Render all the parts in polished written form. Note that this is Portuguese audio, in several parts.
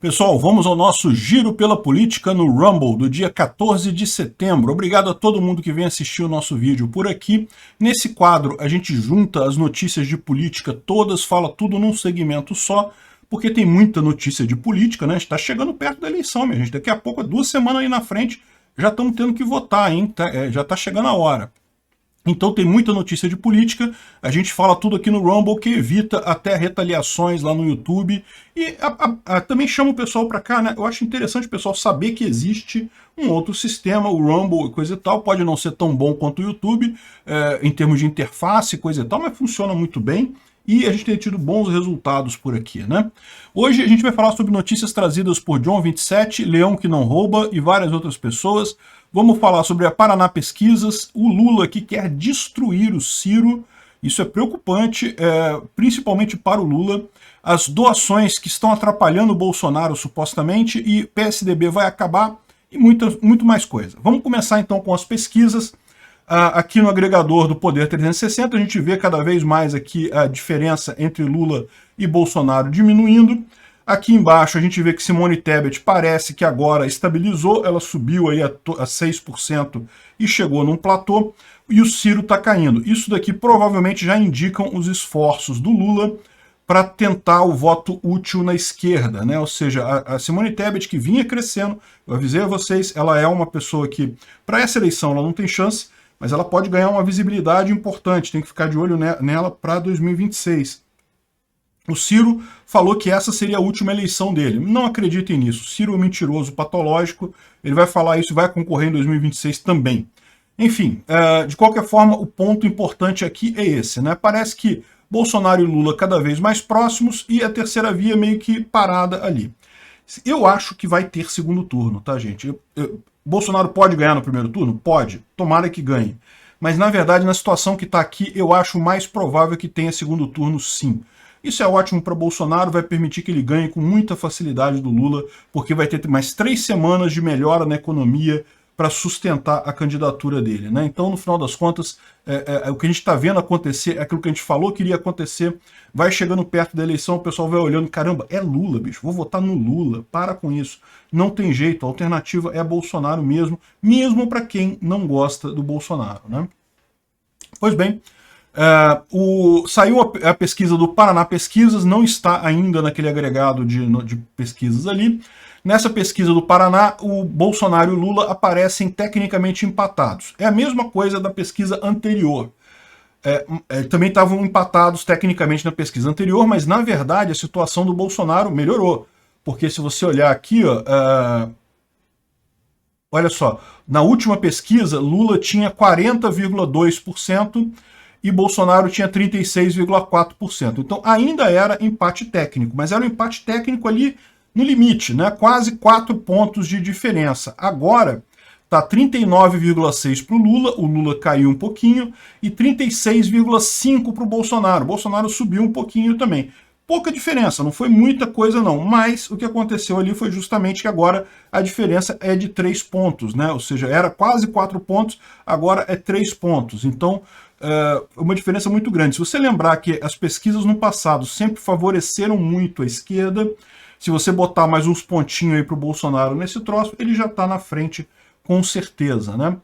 Pessoal, vamos ao nosso giro pela política no Rumble do dia 14 de setembro. Obrigado a todo mundo que vem assistir o nosso vídeo por aqui. Nesse quadro, a gente junta as notícias de política todas, fala tudo num segmento só, porque tem muita notícia de política, né? A gente está chegando perto da eleição, minha gente. Daqui a pouco, 2 semanas aí na frente, já estamos tendo que votar, hein? Já está chegando a hora. Então tem muita notícia de política, a gente fala tudo aqui no Rumble, que evita até retaliações lá no YouTube. E também chama o pessoal para cá, né? Eu acho interessante o pessoal saber que existe um outro sistema, o Rumble e coisa e tal. Pode não ser tão bom quanto o YouTube, em termos de interface e coisa e tal, mas funciona muito bem. E a gente tem tido bons resultados por aqui, né? Hoje a gente vai falar sobre notícias trazidas por John27, Leão que não rouba e várias outras pessoas. Vamos falar sobre a Paraná Pesquisas, o Lula que quer destruir o Ciro. Isso é preocupante, principalmente para o Lula. As doações que estão atrapalhando o Bolsonaro, supostamente, e PSDB vai acabar, e muito mais coisa. Vamos começar então com as pesquisas. Aqui no agregador do Poder 360, a gente vê cada vez mais aqui a diferença entre Lula e Bolsonaro diminuindo. Aqui embaixo a gente vê que Simone Tebet parece que agora estabilizou, ela subiu aí a 6% e chegou num platô, e o Ciro está caindo. Isso daqui provavelmente já indicam os esforços do Lula para tentar o voto útil na esquerda, né? Ou seja, a Simone Tebet, que vinha crescendo, eu avisei a vocês, ela é uma pessoa que, para essa eleição, ela não tem chance, mas ela pode ganhar uma visibilidade importante, tem que ficar de olho nela para 2026. O Ciro falou que essa seria a última eleição dele. Não acreditem nisso. Ciro é um mentiroso patológico, ele vai falar isso e vai concorrer em 2026 também. Enfim, de qualquer forma, o ponto importante aqui é esse, né? Parece que Bolsonaro e Lula cada vez mais próximos e a terceira via meio que parada ali. Eu acho que vai ter segundo turno, tá, gente? Bolsonaro pode ganhar no primeiro turno? Pode. Tomara que ganhe. Mas, na verdade, na situação que está aqui, eu acho mais provável que tenha segundo turno, sim. Isso é ótimo para Bolsonaro, vai permitir que ele ganhe com muita facilidade do Lula, porque vai ter mais 3 semanas de melhora na economia para sustentar a candidatura dele, né? Então, no final das contas, o que a gente está vendo acontecer, aquilo que a gente falou que iria acontecer, vai chegando perto da eleição, o pessoal vai olhando, caramba, é Lula, bicho, vou votar no Lula, para com isso. Não tem jeito, a alternativa é Bolsonaro mesmo para quem não gosta do Bolsonaro, né? Pois bem, saiu a pesquisa do Paraná Pesquisas, não está ainda naquele agregado de pesquisas ali. Nessa pesquisa do Paraná, o Bolsonaro e o Lula aparecem tecnicamente empatados. É a mesma coisa da pesquisa anterior. Também estavam empatados tecnicamente na pesquisa anterior, mas na verdade a situação do Bolsonaro melhorou. Porque se você olhar aqui, olha só, na última pesquisa, Lula tinha 40,2% e Bolsonaro tinha 36,4%. Então ainda era empate técnico, mas era um empate técnico ali no limite, né? Quase 4 pontos de diferença. Agora está 39,6% para o Lula caiu um pouquinho, e 36,5% para o Bolsonaro subiu um pouquinho também. Pouca diferença, não foi muita coisa não, mas o que aconteceu ali foi justamente que agora a diferença é de 3 pontos, né? Ou seja, era quase 4 pontos, agora é 3 pontos. Então, uma diferença muito grande. Se você lembrar que as pesquisas no passado sempre favoreceram muito a esquerda, se você botar mais uns pontinhos aí para o Bolsonaro nesse troço, ele já está na frente com certeza, né?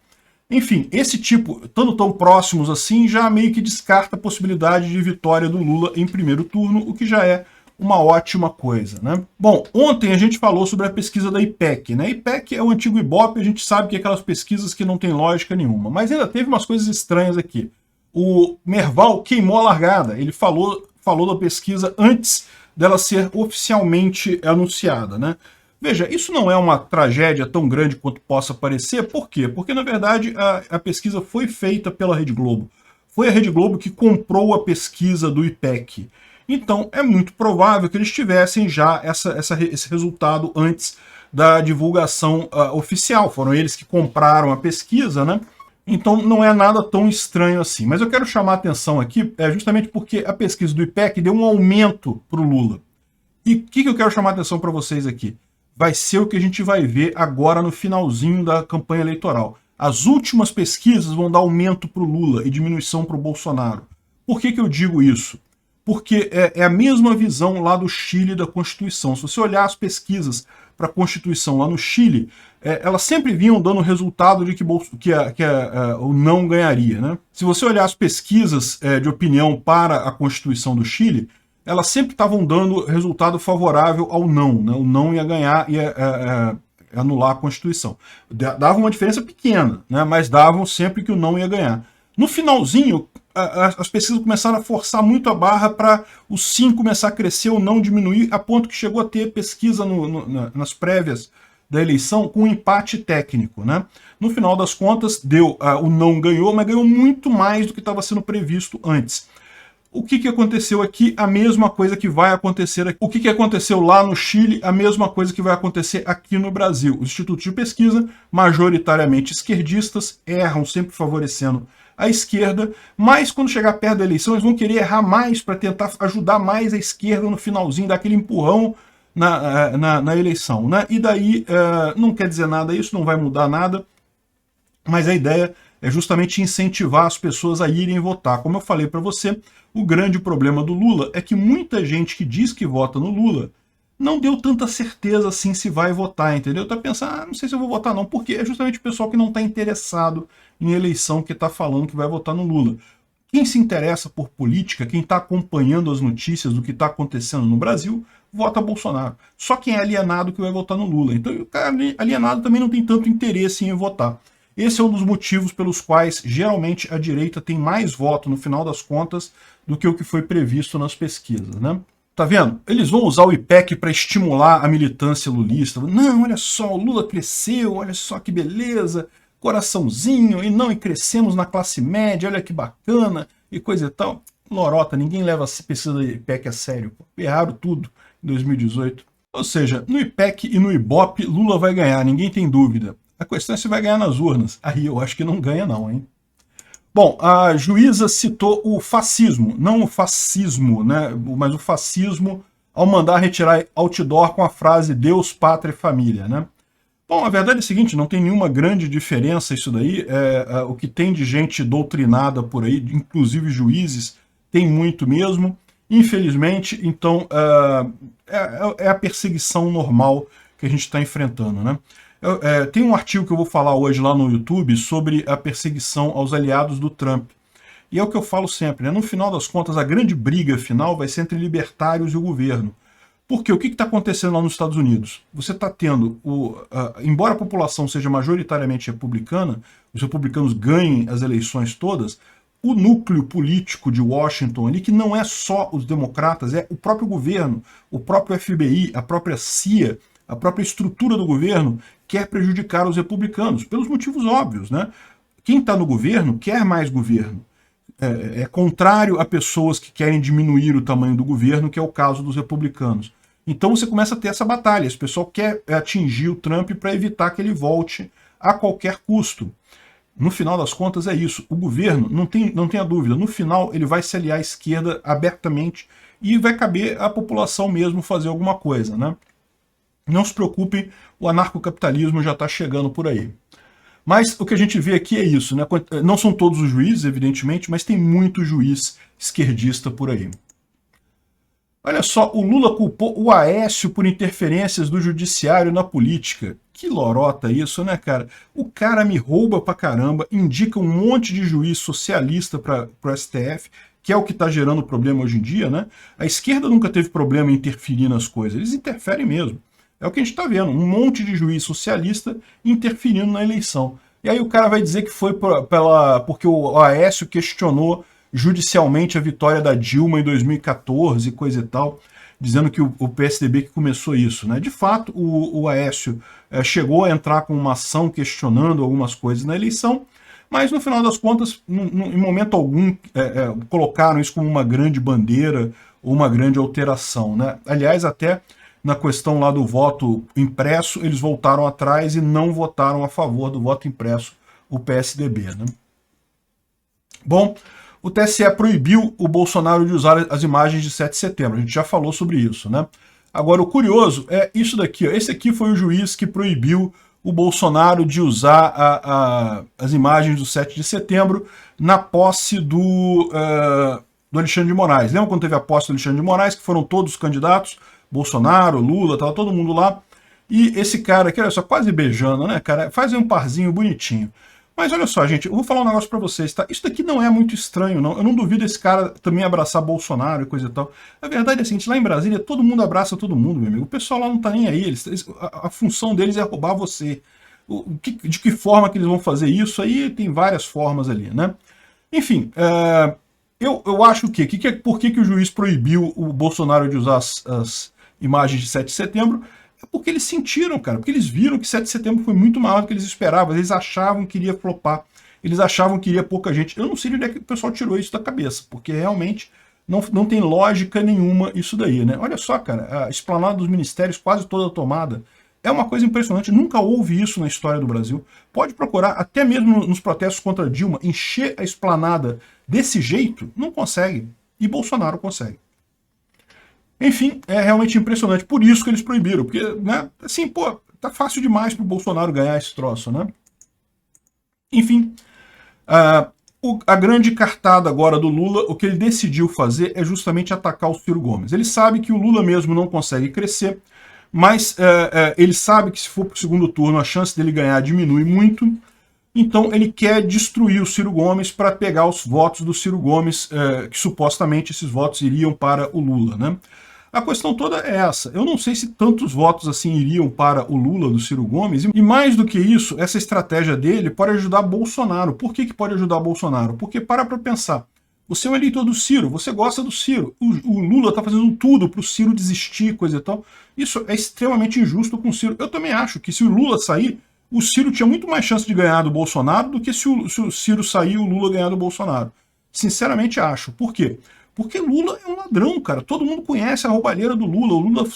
Enfim, esse tipo, estando tão próximos assim, já meio que descarta a possibilidade de vitória do Lula em primeiro turno, o que já é uma ótima coisa, né? Bom, ontem a gente falou sobre a pesquisa da IPEC, né? A IPEC é o antigo Ibope, a gente sabe que é aquelas pesquisas que não tem lógica nenhuma, mas ainda teve umas coisas estranhas aqui. O Merval queimou a largada, ele falou da pesquisa antes dela ser oficialmente anunciada, né? Veja, isso não é uma tragédia tão grande quanto possa parecer. Por quê? Porque, na verdade, a pesquisa foi feita pela Rede Globo. Foi a Rede Globo que comprou a pesquisa do IPEC. Então, é muito provável que eles tivessem já esse resultado antes da divulgação oficial. Foram eles que compraram a pesquisa, né? Então, não é nada tão estranho assim. Mas eu quero chamar a atenção aqui justamente porque a pesquisa do IPEC deu um aumento para o Lula. E o que eu quero chamar a atenção para vocês aqui? Vai ser o que a gente vai ver agora no finalzinho da campanha eleitoral. As últimas pesquisas vão dar aumento para o Lula e diminuição para o Bolsonaro. Por que eu digo isso? porque é a mesma visão lá do Chile da Constituição. Se você olhar as pesquisas para a Constituição lá no Chile, elas sempre vinham dando resultado de que o não ganharia, né? Se você olhar as pesquisas de opinião para a Constituição do Chile, elas sempre estavam dando resultado favorável ao não, né? O não ia ganhar, ia anular a Constituição. Dava uma diferença pequena, né? Mas davam sempre que o não ia ganhar. No finalzinho, as pesquisas começaram a forçar muito a barra para o sim começar a crescer, o não diminuir, a ponto que chegou a ter pesquisa nas prévias da eleição com um empate técnico, né? No final das contas, o não ganhou, mas ganhou muito mais do que estava sendo previsto antes. O que aconteceu aqui? A mesma coisa que vai acontecer aqui. O que aconteceu lá no Chile? A mesma coisa que vai acontecer aqui no Brasil. Os institutos de pesquisa, majoritariamente esquerdistas, erram sempre favorecendo a esquerda, mas quando chegar perto da eleição eles vão querer errar mais para tentar ajudar mais a esquerda no finalzinho, dar aquele empurrão na eleição, né? E daí não quer dizer nada isso, não vai mudar nada, mas a ideia é justamente incentivar as pessoas a irem votar. Como eu falei para você, o grande problema do Lula é que muita gente que diz que vota no Lula não deu tanta certeza assim se vai votar, entendeu? Tá pensando, não sei se eu vou votar não, porque é justamente o pessoal que não está interessado em eleição que está falando que vai votar no Lula. Quem se interessa por política, quem está acompanhando as notícias do que está acontecendo no Brasil, vota Bolsonaro. Só quem é alienado que vai votar no Lula. Então o cara alienado também não tem tanto interesse em votar. Esse é um dos motivos pelos quais, geralmente, a direita tem mais voto, no final das contas, do que o que foi previsto nas pesquisas, né? Tá vendo? Eles vão usar o IPEC para estimular a militância lulista. Não, olha só, o Lula cresceu, olha só que beleza, coraçãozinho, e crescemos na classe média, olha que bacana, e coisa e tal. Lorota, ninguém leva a pesquisa do IPEC a sério. Erraram tudo em 2018. Ou seja, no IPEC e no IBOP, Lula vai ganhar, ninguém tem dúvida. A questão é se vai ganhar nas urnas. Aí eu acho que não ganha não, hein? Bom, a juíza citou o fascismo, não o fascismo, né? Mas o fascismo ao mandar retirar outdoor com a frase Deus, Pátria e Família, né? Bom, a verdade é a seguinte, não tem nenhuma grande diferença isso daí. O que tem de gente doutrinada por aí, inclusive juízes, tem muito mesmo. Infelizmente, então, é a perseguição normal que a gente está enfrentando, né? Tem um artigo que eu vou falar hoje lá no YouTube sobre a perseguição aos aliados do Trump. E é o que eu falo sempre, né? No final das contas, a grande briga final vai ser entre libertários e o governo. Porque o que está acontecendo lá nos Estados Unidos? Você está tendo, embora a população seja majoritariamente republicana, os republicanos ganhem as eleições todas, o núcleo político de Washington ali, que não é só os democratas, é o próprio governo, o próprio FBI, a própria CIA, a própria estrutura do governo quer prejudicar os republicanos, pelos motivos óbvios, né? Quem está no governo quer mais governo. É contrário a pessoas que querem diminuir o tamanho do governo, que é o caso dos republicanos. Então você começa a ter essa batalha. Esse pessoal quer atingir o Trump para evitar que ele volte a qualquer custo. No final das contas é isso. O governo, não tenha dúvida, no final ele vai se aliar à esquerda abertamente e vai caber à população mesmo fazer alguma coisa, né? Não se preocupem, o anarcocapitalismo já está chegando por aí. Mas o que a gente vê aqui é isso, né? Não são todos os juízes, evidentemente, mas tem muito juiz esquerdista por aí. Olha só, o Lula culpou o Aécio por interferências do judiciário na política. Que lorota isso, né, cara? O cara me rouba pra caramba, indica um monte de juiz socialista para o STF, que é o que está gerando problema hoje em dia, né? A esquerda nunca teve problema em interferir nas coisas, eles interferem mesmo. É o que a gente está vendo, um monte de juiz socialista interferindo na eleição. E aí o cara vai dizer que foi porque o Aécio questionou judicialmente a vitória da Dilma em 2014, coisa e tal, dizendo que o PSDB que começou isso, né? De fato, o Aécio chegou a entrar com uma ação questionando algumas coisas na eleição, mas no final das contas, em momento algum, colocaram isso como uma grande bandeira ou uma grande alteração, né? Aliás, até na questão lá do voto impresso, eles voltaram atrás e não votaram a favor do voto impresso, o PSDB, né? Bom, o TSE proibiu o Bolsonaro de usar as imagens de 7 de setembro, a gente já falou sobre isso, né? Agora, o curioso é isso daqui, ó. Esse aqui foi o juiz que proibiu o Bolsonaro de usar as imagens do 7 de setembro na posse do do Alexandre de Moraes. Lembra quando teve a posse do Alexandre de Moraes, que foram todos os candidatos, Bolsonaro, Lula, tava todo mundo lá, e esse cara aqui, olha só, quase beijando, né, cara, faz um parzinho bonitinho. Mas olha só, gente, eu vou falar um negócio pra vocês, tá? Isso daqui não é muito estranho, não. Eu não duvido esse cara também abraçar Bolsonaro e coisa e tal. A verdade é a seguinte, lá em Brasília, todo mundo abraça todo mundo, meu amigo. O pessoal lá não tá nem aí, a função deles é roubar você. De que forma que eles vão fazer isso? Aí tem várias formas ali, né? Enfim, eu acho que por que o juiz proibiu o Bolsonaro de usar as imagens de 7 de setembro? É porque eles sentiram, cara, porque eles viram que 7 de setembro foi muito maior do que eles esperavam, eles achavam que iria flopar, eles achavam que iria pouca gente. Eu não sei de onde é que o pessoal tirou isso da cabeça, porque realmente não tem lógica nenhuma isso daí, né? Olha só, cara, a esplanada dos ministérios quase toda tomada. É uma coisa impressionante, nunca houve isso na história do Brasil. Pode procurar, até mesmo nos protestos contra Dilma, encher a esplanada desse jeito, não consegue. E Bolsonaro consegue. Enfim, é realmente impressionante. Por isso que eles proibiram. Porque, né, assim, pô, tá fácil demais pro Bolsonaro ganhar esse troço, né? Enfim, a grande cartada agora do Lula, o que ele decidiu fazer é justamente atacar o Ciro Gomes. Ele sabe que o Lula mesmo não consegue crescer, mas ele sabe que se for pro segundo turno a chance dele ganhar diminui muito. Então ele quer destruir o Ciro Gomes para pegar os votos do Ciro Gomes, que supostamente esses votos iriam para o Lula, né? A questão toda é essa. Eu não sei se tantos votos assim iriam para o Lula do Ciro Gomes, e mais do que isso, essa estratégia dele pode ajudar Bolsonaro. Por que pode ajudar Bolsonaro? Porque para pensar. Você é um eleitor do Ciro, você gosta do Ciro. O Lula está fazendo tudo para o Ciro desistir, coisa e tal. Isso é extremamente injusto com o Ciro. Eu também acho que se o Lula sair, o Ciro tinha muito mais chance de ganhar do Bolsonaro do que se o Ciro sair e o Lula ganhar do Bolsonaro. Sinceramente acho. Por quê? Porque Lula é um ladrão, cara. Todo mundo conhece a roubalheira do Lula. O Lula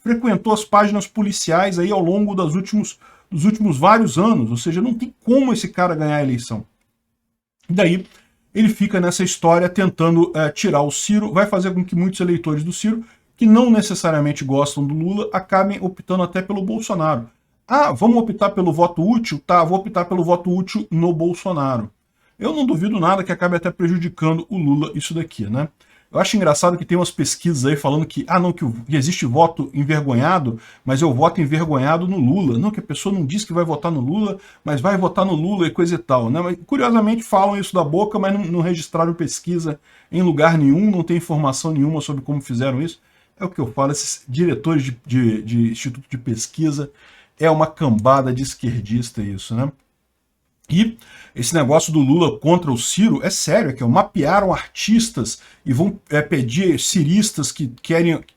frequentou as páginas policiais aí ao longo dos últimos vários anos. Ou seja, não tem como esse cara ganhar a eleição. Daí ele fica nessa história tentando tirar o Ciro. Vai fazer com que muitos eleitores do Ciro, que não necessariamente gostam do Lula, acabem optando até pelo Bolsonaro. Ah, vamos optar pelo voto útil? Tá, vou optar pelo voto útil no Bolsonaro. Eu não duvido nada que acabe até prejudicando o Lula isso daqui, né? Eu acho engraçado que tem umas pesquisas aí falando que, que existe voto envergonhado, mas eu voto envergonhado no Lula. Não, que a pessoa não diz que vai votar no Lula, mas vai votar no Lula e coisa e tal, né? Mas, curiosamente falam isso da boca, mas não registraram pesquisa em lugar nenhum, não tem informação nenhuma sobre como fizeram isso. É o que eu falo, esses diretores de instituto de pesquisa, é uma cambada de esquerdista isso, né? E esse negócio do Lula contra o Ciro é sério, é que mapearam artistas e vão pedir ciristas que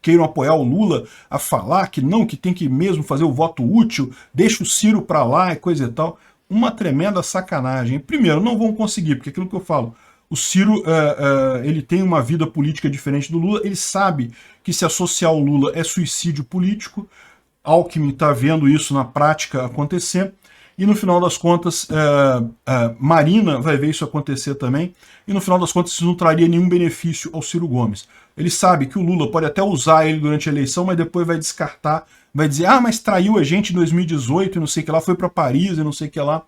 queiram apoiar o Lula a falar que não, que tem que mesmo fazer o voto útil, deixa o Ciro pra lá e coisa e tal. Uma tremenda sacanagem. Primeiro, não vão conseguir, porque aquilo que eu falo, o Ciro ele tem uma vida política diferente do Lula, ele sabe que se associar ao Lula é suicídio político, Alckmin está vendo isso na prática acontecer, e no final das contas, Marina vai ver isso acontecer também, e no final das contas isso não traria nenhum benefício ao Ciro Gomes. Ele sabe que o Lula pode até usar ele durante a eleição, mas depois vai descartar, vai dizer, mas traiu a gente em 2018 e não sei o que lá, foi para Paris e não sei o que lá.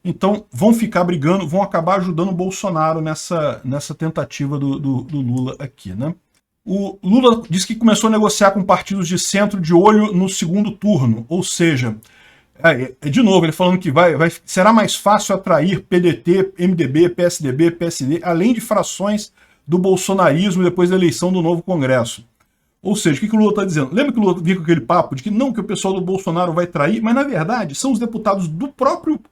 Então vão ficar brigando, vão acabar ajudando o Bolsonaro nessa tentativa do Lula aqui, né? O Lula disse que começou a negociar com partidos de centro de olho no segundo turno, ou seja, de novo, ele falando que será mais fácil atrair PDT, MDB, PSDB, PSD, além de frações do bolsonarismo depois da eleição do novo Congresso. Ou seja, o que o Lula está dizendo? Lembra que o Lula vinha com aquele papo de que não, que o pessoal do Bolsonaro vai trair, mas na verdade são os deputados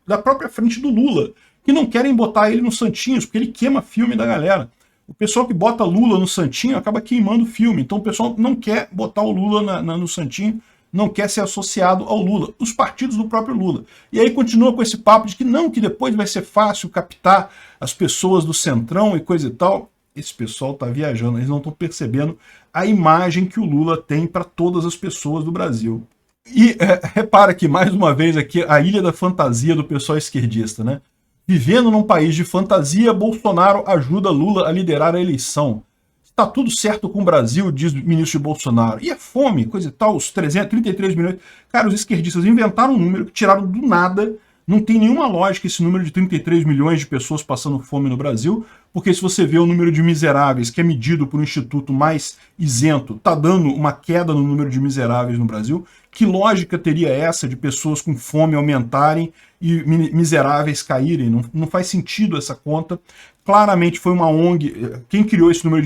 da própria frente do Lula que não querem botar ele no Santinhos, porque ele queima filme da galera. O pessoal que bota Lula no Santinho acaba queimando filme, então o pessoal não quer botar o Lula no Santinho, não quer ser associado ao Lula, os partidos do próprio Lula. E aí continua com esse papo de que não, que depois vai ser fácil captar as pessoas do Centrão e coisa e tal. Esse pessoal está viajando, eles não estão percebendo a imagem que o Lula tem para todas as pessoas do Brasil. E repara que, mais uma vez, aqui a ilha da fantasia do pessoal esquerdista, né? Vivendo num país de fantasia, Bolsonaro ajuda Lula a liderar a eleição. Está tudo certo com o Brasil, diz o ministro de Bolsonaro. E a fome, coisa e tal, os 33 milhões. Cara, os esquerdistas inventaram um número que tiraram do nada, Não tem nenhuma lógica esse número de 33 milhões de pessoas passando fome no Brasil, porque se você vê o número de miseráveis, que é medido por um instituto mais isento, está dando uma queda no número de miseráveis no Brasil. Que lógica teria essa de pessoas com fome aumentarem e miseráveis caírem? Não faz sentido essa conta. Claramente foi uma ONG, quem criou esse número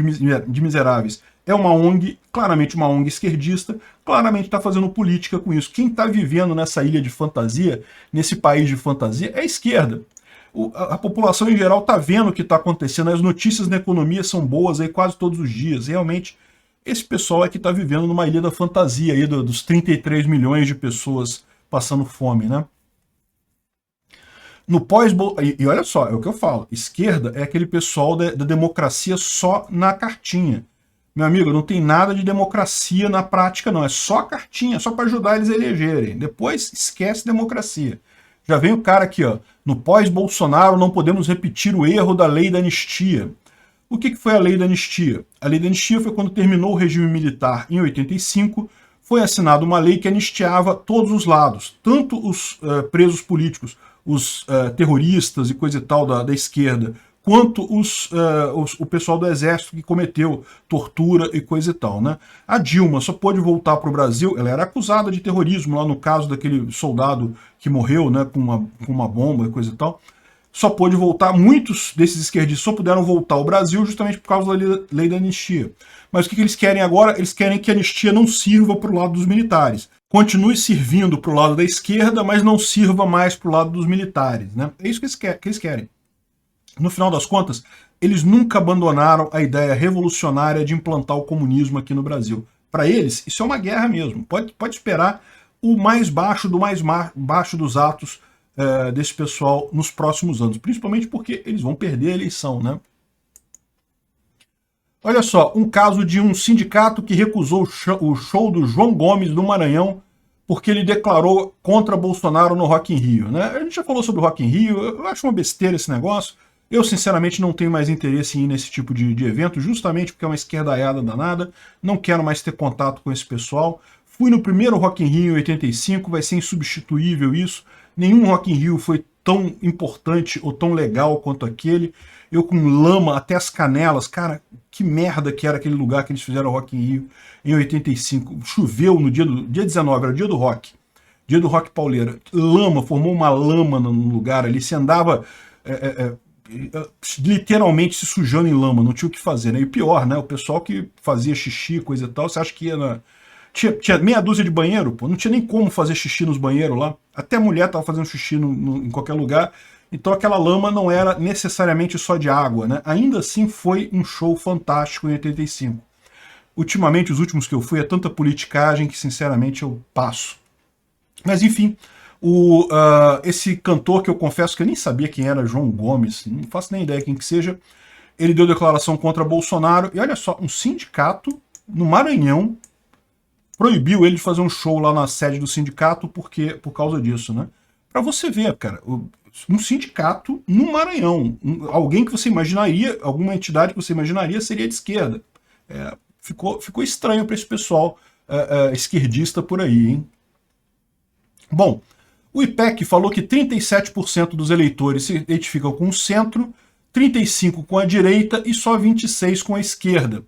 de miseráveis é uma ONG, claramente uma ONG esquerdista, claramente está fazendo política com isso. Quem está vivendo nessa ilha de fantasia, nesse país de fantasia, é a esquerda. A população em geral está vendo o que está acontecendo, as notícias na economia são boas aí quase todos os dias. Realmente, esse pessoal é que está vivendo numa ilha da fantasia, aí dos 33 milhões de pessoas passando fome, né? No e olha só, é o que eu falo, esquerda é aquele pessoal da democracia só na cartinha. Meu amigo, não tem nada de democracia na prática, não. É só cartinha, só para ajudar eles a elegerem. Depois, esquece democracia. Já vem o cara aqui, ó. No pós-Bolsonaro, não podemos repetir o erro da lei da anistia. O que foi a lei da anistia? A lei da anistia foi quando terminou o regime militar em 85, foi assinada uma lei que anistiava todos os lados, tanto os presos políticos, os terroristas e coisa e tal da esquerda, quanto o pessoal do exército que cometeu tortura e coisa e tal, né? A Dilma só pôde voltar para o Brasil, ela era acusada de terrorismo, lá no caso daquele soldado que morreu, né, com uma bomba e coisa e tal. Só pôde voltar, muitos desses esquerdistas só puderam voltar ao Brasil justamente por causa da lei da anistia. Mas o que eles querem agora? Eles querem que a anistia não sirva para o lado dos militares. Continue servindo para o lado da esquerda, mas não sirva mais para o lado dos militares, né? É isso que eles querem. No final das contas, eles nunca abandonaram a ideia revolucionária de implantar o comunismo aqui no Brasil. Para eles, isso é uma guerra mesmo. Pode esperar o mais baixo do mais baixo dos atos desse pessoal nos próximos anos. Principalmente porque eles vão perder a eleição, né? Olha só, um caso de um sindicato que recusou o show do João Gomes do Maranhão porque ele declarou contra Bolsonaro no Rock in Rio, né? A gente já falou sobre o Rock in Rio, eu acho uma besteira esse negócio. Eu, sinceramente, não tenho mais interesse em ir nesse tipo de evento, justamente porque é uma esquerdaiada danada, não quero mais ter contato com esse pessoal. Fui no primeiro Rock in Rio em 85, vai ser insubstituível isso. Nenhum Rock in Rio foi tão importante ou tão legal quanto aquele. Eu com lama até as canelas, cara, que merda que era aquele lugar que eles fizeram o Rock in Rio em 85. Choveu no dia 19, era o dia do rock pauleira. Lama, formou uma lama no lugar ali, se andava... literalmente se sujando em lama, não tinha o que fazer, né? E o pior, né? O pessoal que fazia xixi, coisa e tal, você acha que ia na... Tinha meia dúzia de banheiro, pô, não tinha nem como fazer xixi nos banheiros lá. Até a mulher tava fazendo xixi em qualquer lugar. Então aquela lama não era necessariamente só de água, né? Ainda assim foi um show fantástico em 85. Ultimamente, os últimos que eu fui, é tanta politicagem que sinceramente eu passo. Mas enfim... esse cantor, que eu confesso que eu nem sabia quem era, João Gomes, não faço nem ideia quem que seja, ele deu declaração contra Bolsonaro, e olha só, um sindicato no Maranhão proibiu ele de fazer um show lá na sede do sindicato por causa disso, né? Pra você ver, cara, um sindicato no Maranhão, alguém que você imaginaria, alguma entidade que você imaginaria seria de esquerda. Ficou estranho para esse pessoal esquerdista por aí, hein? Bom, o IPEC falou que 37% dos eleitores se identificam com o centro, 35% com a direita e só 26% com a esquerda.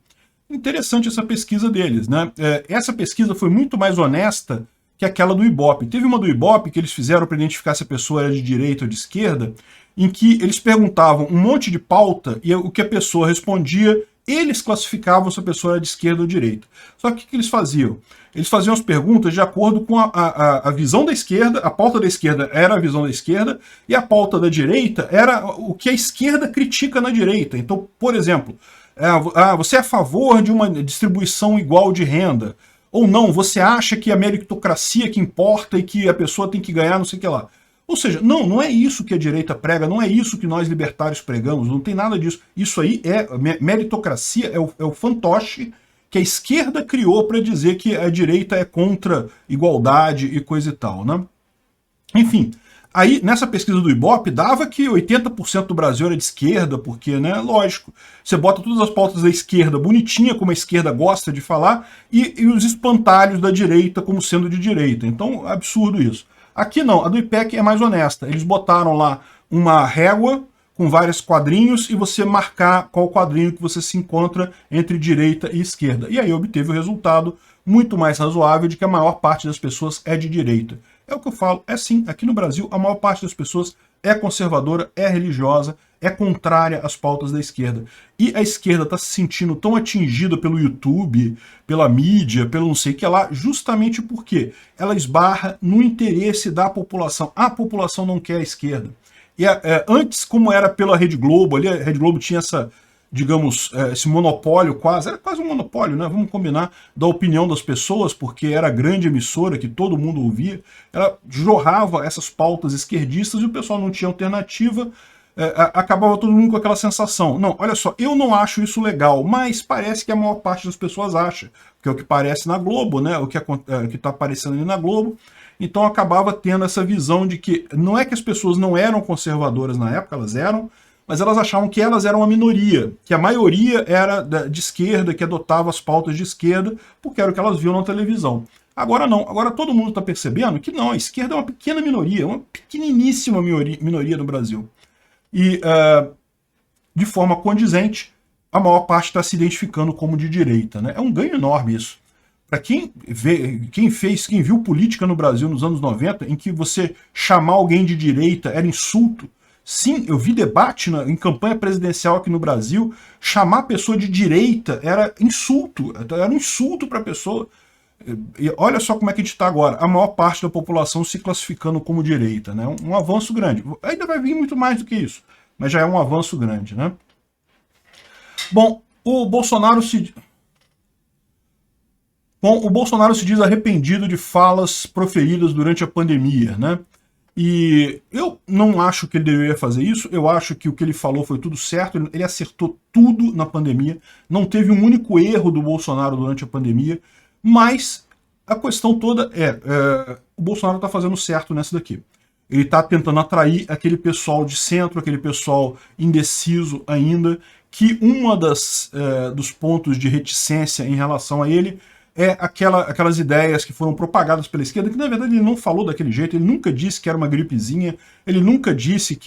Interessante essa pesquisa deles, né? Essa pesquisa foi muito mais honesta que aquela do Ibope. Teve uma do Ibope que eles fizeram para identificar se a pessoa era de direita ou de esquerda, em que eles perguntavam um monte de pauta e o que a pessoa respondia, eles classificavam se a pessoa era de esquerda ou direita. Só que o que eles faziam? Eles faziam as perguntas de acordo com a visão da esquerda, a pauta da esquerda era a visão da esquerda, e a pauta da direita era o que a esquerda critica na direita. Então, por exemplo, você é a favor de uma distribuição igual de renda? Ou não, você acha que a meritocracia que importa e que a pessoa tem que ganhar não sei o que lá? Ou seja, não é isso que a direita prega, não é isso que nós libertários pregamos, não tem nada disso. Isso aí meritocracia, é o fantoche que a esquerda criou para dizer que a direita é contra igualdade e coisa e tal, né? Enfim, aí nessa pesquisa do Ibope dava que 80% do Brasil era de esquerda, porque, né, lógico, você bota todas as pautas da esquerda bonitinha, como a esquerda gosta de falar, e os espantalhos da direita como sendo de direita. Então, absurdo isso. Aqui não, a do IPEC é mais honesta. Eles botaram lá uma régua com vários quadrinhos e você marcar qual quadrinho que você se encontra entre direita e esquerda. E aí obteve o resultado muito mais razoável de que a maior parte das pessoas é de direita. É o que eu falo, é sim, aqui no Brasil a maior parte das pessoas é conservadora, é religiosa, é contrária às pautas da esquerda. E a esquerda está se sentindo tão atingida pelo YouTube, pela mídia, pelo não sei o que lá, justamente porque ela esbarra no interesse da população. A população não quer a esquerda. E antes, como era pela Rede Globo, ali a Rede Globo tinha essa, digamos, esse monopólio quase, era quase um monopólio, né? Vamos combinar, da opinião das pessoas, porque era a grande emissora que todo mundo ouvia, ela jorrava essas pautas esquerdistas e o pessoal não tinha alternativa, acabava todo mundo com aquela sensação. Não, olha só, eu não acho isso legal, mas parece que a maior parte das pessoas acha, que é o que parece na Globo, né? O que está aparecendo ali na Globo. Então acabava tendo essa visão de que não é que as pessoas não eram conservadoras na época, elas eram, mas elas achavam que elas eram a minoria, que a maioria era de esquerda, que adotava as pautas de esquerda, porque era o que elas viam na televisão. Agora não, agora todo mundo está percebendo que não, a esquerda é uma pequena minoria, uma pequeniníssima minoria no Brasil. E, de forma condizente, a maior parte está se identificando como de direita, né? É um ganho enorme isso. Para quem viu política no Brasil nos anos 90, em que você chamar alguém de direita era insulto. Sim, eu vi debate em campanha presidencial aqui no Brasil, chamar a pessoa de direita era um insulto para a pessoa. E olha só como é que a gente está agora, a maior parte da população se classificando como direita, né? Um avanço grande. Ainda vai vir muito mais do que isso, mas já é um avanço grande, né? Bom, o Bolsonaro se diz arrependido de falas proferidas durante a pandemia, né? E eu não acho que ele deveria fazer isso, eu acho que o que ele falou foi tudo certo, ele acertou tudo na pandemia, não teve um único erro do Bolsonaro durante a pandemia, mas a questão toda o Bolsonaro está fazendo certo nessa daqui. Ele está tentando atrair aquele pessoal de centro, aquele pessoal indeciso ainda, que dos pontos de reticência em relação a ele é aquelas ideias que foram propagadas pela esquerda, que na verdade ele não falou daquele jeito, ele nunca disse que era uma gripezinha, ele nunca disse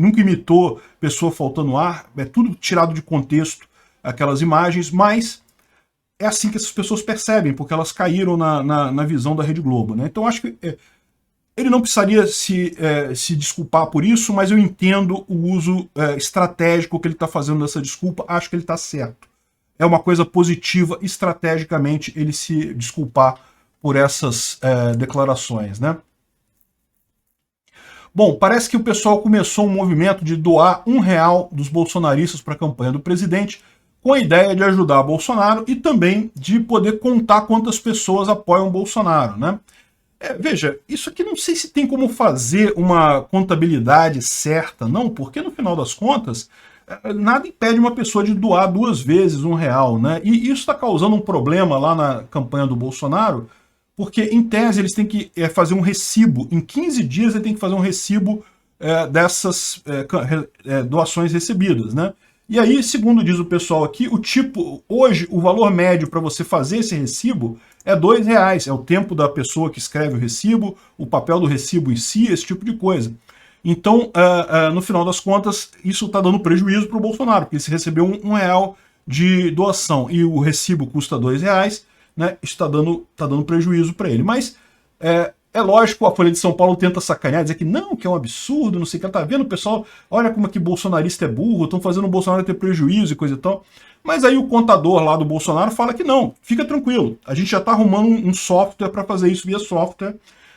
nunca imitou pessoa faltando ar, é tudo tirado de contexto, aquelas imagens, mas é assim que essas pessoas percebem, porque elas caíram na visão da Rede Globo, né? Então acho que ele não precisaria se desculpar por isso, mas eu entendo o uso estratégico que ele está fazendo dessa desculpa, acho que ele está certo. É uma coisa positiva, estrategicamente, ele se desculpar por essas declarações, né? Bom, parece que o pessoal começou um movimento de doar R$1 dos bolsonaristas para a campanha do presidente, com a ideia de ajudar Bolsonaro e também de poder contar quantas pessoas apoiam Bolsonaro, né? Veja, isso aqui não sei se tem como fazer uma contabilidade certa, não, porque no final das contas nada impede uma pessoa de doar 2 vezes R$1, né? E isso está causando um problema lá na campanha do Bolsonaro, porque, em tese, eles têm que fazer um recibo. Em 15 dias, ele tem que fazer um recibo dessas doações recebidas, né? E aí, segundo diz o pessoal aqui, hoje, o valor médio para você fazer esse recibo é R$2. É o tempo da pessoa que escreve o recibo, o papel do recibo em si, esse tipo de coisa. Então, no final das contas, isso está dando prejuízo para o Bolsonaro, porque se recebeu R$1 de doação e o recibo custa R$2, né, isso está dando prejuízo para ele. Mas é lógico, a Folha de São Paulo tenta sacanear, dizer que não, que é um absurdo, não sei o que, tá vendo, o pessoal, olha como é que bolsonarista é burro, estão fazendo o Bolsonaro ter prejuízo e coisa e tal. Mas aí o contador lá do Bolsonaro fala que não, fica tranquilo, a gente já está arrumando um software para fazer isso via software,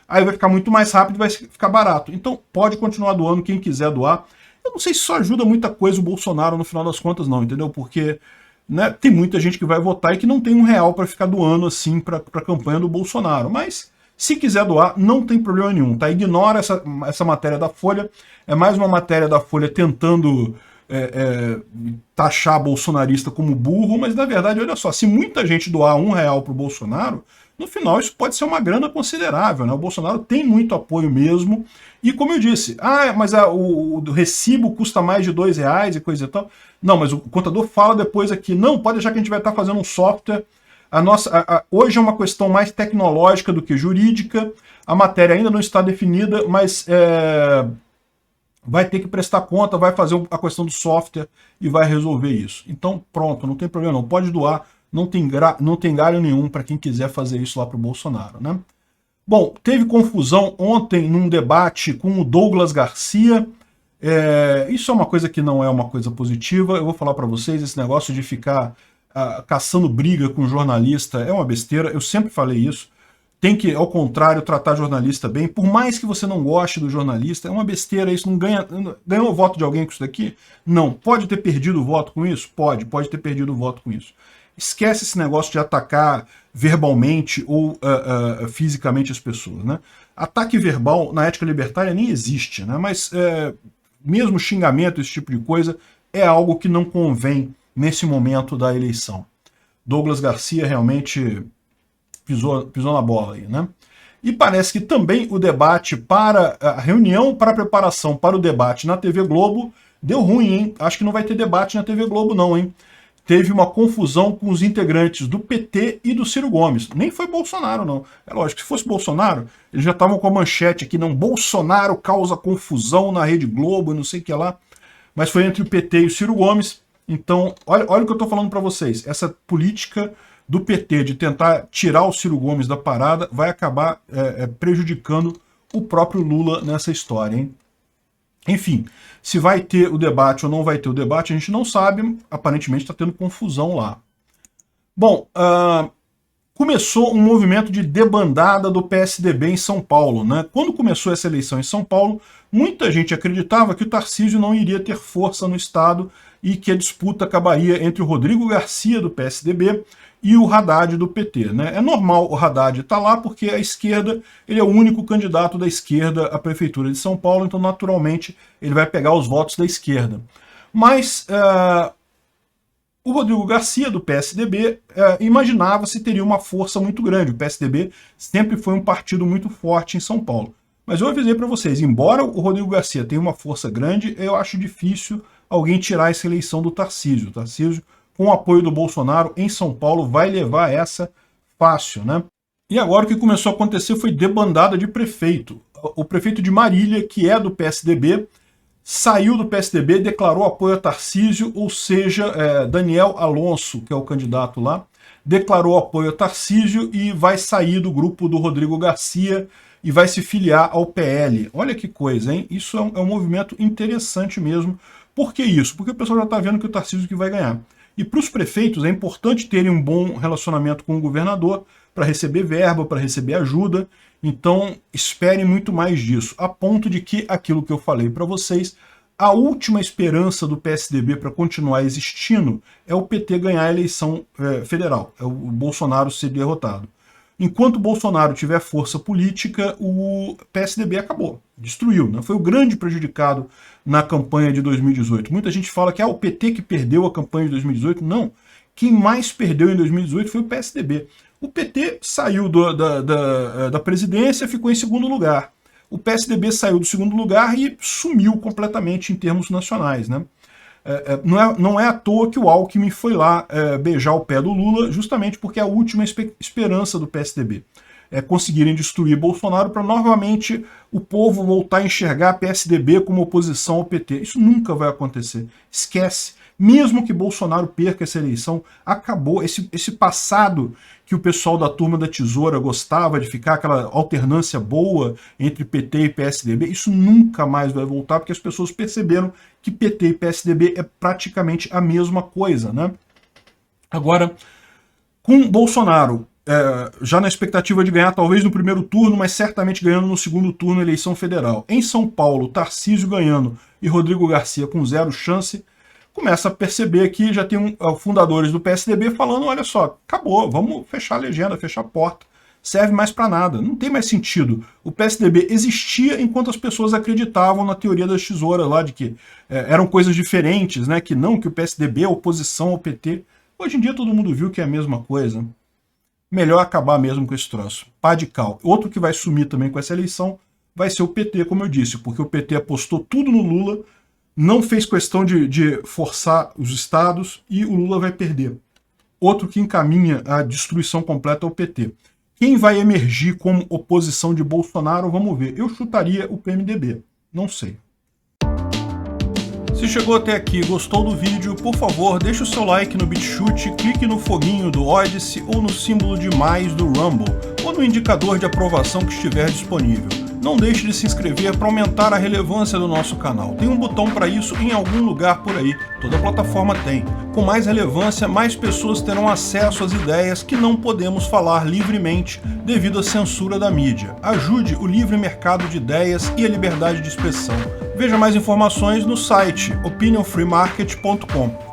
aí vai ficar muito mais rápido e vai ficar barato. Então pode continuar doando quem quiser doar. Eu não sei se isso ajuda muita coisa o Bolsonaro no final das contas não, entendeu? Porque né, tem muita gente que vai votar e que não tem R$1 para ficar doando assim para a campanha do Bolsonaro. Mas se quiser doar, não tem problema nenhum, tá? Ignora essa matéria da Folha, é mais uma matéria da Folha tentando taxar bolsonarista como burro, mas na verdade, olha só, se muita gente doar R$1 para o Bolsonaro, no final isso pode ser uma grana considerável, né? O Bolsonaro tem muito apoio mesmo, e como eu disse, mas o recibo custa mais de R$2 e coisa e tal. Não, mas o contador fala depois aqui, não, pode deixar que a gente vai estar fazendo um software Hoje é uma questão mais tecnológica do que jurídica, a matéria ainda não está definida, mas vai ter que prestar conta, vai fazer a questão do software e vai resolver isso. Então, pronto, não tem problema não, pode doar, não tem galho nenhum para quem quiser fazer isso lá para o Bolsonaro, né? Bom, teve confusão ontem num debate com o Douglas Garcia. Isso é uma coisa que não é uma coisa positiva. Eu vou falar para vocês, esse negócio de ficar caçando briga com jornalista é uma besteira. Eu sempre falei isso. Tem que, ao contrário, tratar jornalista bem. Por mais que você não goste do jornalista, é uma besteira isso. Não ganhou o voto de alguém com isso daqui? Não. Pode ter perdido o voto com isso? Pode ter perdido o voto com isso. Esquece esse negócio de atacar verbalmente ou fisicamente as pessoas, né? Ataque verbal na ética libertária nem existe, né? Mas mesmo xingamento, esse tipo de coisa, é algo que não convém nesse momento da eleição. Douglas Garcia realmente pisou na bola aí, né? E parece que também o debate a reunião para a preparação para o debate na TV Globo deu ruim, hein? Acho que não vai ter debate na TV Globo não, hein? Teve uma confusão com os integrantes do PT e do Ciro Gomes. Nem foi Bolsonaro, não. É lógico, se fosse Bolsonaro, eles já estavam com a manchete aqui, não, Bolsonaro causa confusão na Rede Globo, não sei o que lá. Mas foi entre o PT e o Ciro Gomes. Então, olha o que eu estou falando para vocês. Essa política do PT de tentar tirar o Ciro Gomes da parada vai acabar prejudicando o próprio Lula nessa história, hein? Enfim, se vai ter o debate ou não vai ter o debate, a gente não sabe. Aparentemente está tendo confusão lá. Bom, começou um movimento de debandada do PSDB em São Paulo, né? Quando começou essa eleição em São Paulo, muita gente acreditava que o Tarcísio não iria ter força no Estado e que a disputa acabaria entre o Rodrigo Garcia, do PSDB, e o Haddad do PT, né? É normal o Haddad estar lá porque a esquerda, ele é o único candidato da esquerda à prefeitura de São Paulo, então naturalmente ele vai pegar os votos da esquerda. Mas o Rodrigo Garcia, do PSDB, imaginava se teria uma força muito grande. O PSDB sempre foi um partido muito forte em São Paulo. Mas eu avisei para vocês, embora o Rodrigo Garcia tenha uma força grande, eu acho difícil alguém tirar essa eleição do Tarcísio. O Tarcísio, com o apoio do Bolsonaro em São Paulo, vai levar essa fácil, né? E agora o que começou a acontecer foi debandada de prefeito. O prefeito de Marília, que é do PSDB, saiu do PSDB, declarou apoio a Tarcísio, ou seja, Daniel Alonso, que é o candidato lá, declarou apoio a Tarcísio e vai sair do grupo do Rodrigo Garcia e vai se filiar ao PL. Olha que coisa, hein? Isso é um movimento interessante mesmo. Por que isso? Porque o pessoal já está vendo que o Tarcísio que vai ganhar. E para os prefeitos é importante terem um bom relacionamento com o governador para receber verba, para receber ajuda. Então, esperem muito mais disso, a ponto de que aquilo que eu falei para vocês, a última esperança do PSDB para continuar existindo é o PT ganhar a eleição federal, é o Bolsonaro ser derrotado. Enquanto o Bolsonaro tiver força política, o PSDB acabou, destruiu, né? Foi o grande prejudicado na campanha de 2018. Muita gente fala que o PT que perdeu a campanha de 2018. Não, quem mais perdeu em 2018 foi o PSDB. O PT saiu da presidência, ficou em segundo lugar. O PSDB saiu do segundo lugar e sumiu completamente em termos nacionais, né? Não é à toa que o Alckmin foi lá beijar o pé do Lula, justamente porque é a última esperança do PSDB. Conseguirem destruir Bolsonaro para novamente o povo voltar a enxergar PSDB como oposição ao PT. Isso nunca vai acontecer. Esquece. Mesmo que Bolsonaro perca essa eleição, acabou esse passado que o pessoal da turma da tesoura gostava de ficar, aquela alternância boa entre PT e PSDB, isso nunca mais vai voltar, porque as pessoas perceberam que PT e PSDB é praticamente a mesma coisa, né? Agora, com Bolsonaro já na expectativa de ganhar talvez no primeiro turno, mas certamente ganhando no segundo turno a eleição federal. Em São Paulo, Tarcísio ganhando e Rodrigo Garcia com zero chance, começa a perceber que já tem fundadores do PSDB falando, olha só, acabou, vamos fechar a legenda, fechar a porta, serve mais para nada, não tem mais sentido. O PSDB existia enquanto as pessoas acreditavam na teoria das tesouras lá, de que eram coisas diferentes, né? Que o PSDB é oposição ao PT. Hoje em dia todo mundo viu que é a mesma coisa. Melhor acabar mesmo com esse troço. Pá de cal. Outro que vai sumir também com essa eleição vai ser o PT, como eu disse, porque o PT apostou tudo no Lula, não fez questão de forçar os estados e o Lula vai perder. outro que encaminha a destruição completa é o PT. Quem vai emergir como oposição de Bolsonaro, vamos ver. Eu chutaria o PMDB, não sei. Se chegou até aqui e gostou do vídeo, por favor, deixe o seu like no BitChute, clique no foguinho do Odysee ou no símbolo de mais do Rumble, ou no indicador de aprovação que estiver disponível. Não deixe de se inscrever para aumentar a relevância do nosso canal. Tem um botão para isso em algum lugar por aí, toda plataforma tem. Com mais relevância, mais pessoas terão acesso às ideias que não podemos falar livremente devido à censura da mídia. Ajude o livre mercado de ideias e a liberdade de expressão. Veja mais informações no site opinionfreemarket.com.